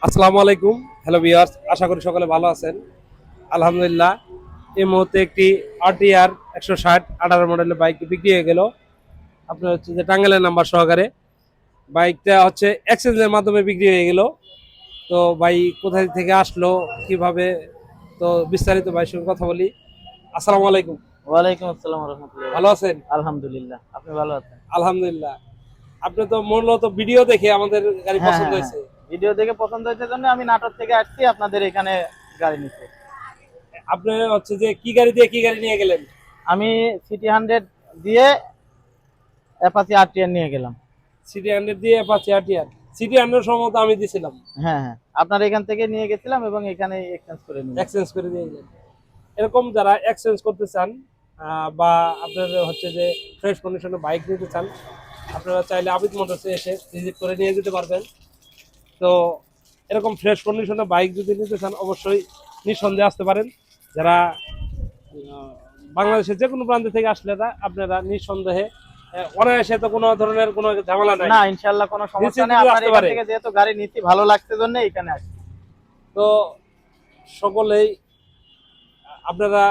আসসালামু আলাইকুম। Hello viewers, আশা করি সকলে ভালো আছেন। আলহামদুলিল্লাহ। এই মুহূর্তে একটি আরটিআর 160 18 মডেলের বাইক বিক্রি হয়ে গেল। আপনার হচ্ছে যে টাঙ্গাইলের নাম্বার সহকারে বাইকটা হচ্ছে এক্সচেঞ্জের মাধ্যমে বিক্রি হয়ে গেল। তো ভাই কোথায় থেকে আসলো, কিভাবে, তো বিস্তারিত ভাইয়ের সঙ্গে কথা বলি। আসসালামু আলাইকুম। ওয়ালাইকুম আসসালাম রহমতুল্লাহ। ভালো আছেন? আলহামদুলিল্লাহ, আপনি ভালো আছেন? আলহামদুলিল্লাহ। আপনি তো মূলত ভিডিও দেখে আমাদের গাড়ি হ্যাঁ পছন্দ হ্যাঁ হ্যাঁ, হয়েছে। ভিডিও দেখে পছন্দ হয়েছে জন্য আমি নাটোর থেকে আসছি আপনাদের এখানে গাড়ি নিতে। আপনি হচ্ছে যে কি গাড়ি দিয়ে কি গাড়ি নিয়ে গেলেন? আমি সিটি 100 দিয়ে অ্যাপাচি আরটিআর নিয়ে গেলাম। সিটি 100 দিয়ে অ্যাপাচি আরটিআর। সিটি 100 সম্ভবত আমি দিছিলাম। হ্যাঁ হ্যাঁ, আপনার এখান থেকে নিয়ে গেছিলাম এবং এখানে এক্সচেঞ্জ করে নিলাম। এক্সচেঞ্জ করে দিয়ে গেলেন। এরকম যারা এক্সচেঞ্জ করতে চান বা আপনার হচ্ছে যে ফ্রেশ কন্ডিশনে বাইক নিতে চান, আপনারা চাইলে আবিদ মোটরসে এসে ভিজিট করে নিয়ে যেতে পারবেন। তো এরকম ফ্রেশ কন্ডিশনে বাইক যদি নিতে চান অবশ্যই নিঃসন্দেহে আসতে পারেন। যারা বাংলাদেশের যে কোনো প্রান্ত থেকে আসলে আপনারা নিঃসন্দেহে অনায়াসে, তো কোনো ধরনের কোনো ঝামেলা নাই, না, ইনশাআল্লাহ কোনো সমস্যা নিশ্চিন্তে নেই। কেউ আপনার আসতে এখান পারে। থেকে যেহেতু গাড়ি নিচ্ছি, ভালো লাগছে জন্য এখানে আসছি। তো সকলেই আপনারা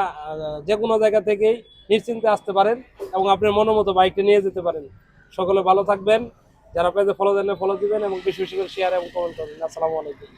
যে কোনো জায়গা থেকেই নিশ্চিন্তে আসতে পারেন এবং আপনার মনোমতো বাইকটা নিয়ে যেতে পারেন। সকলে ভালো থাকবেন। যারা পেজে ফলো দেন ফলো দিবেন এবং বেশি বেশি করে শেয়ার এবং কমেন্ট করবেন। আসসালামু আলাইকুম।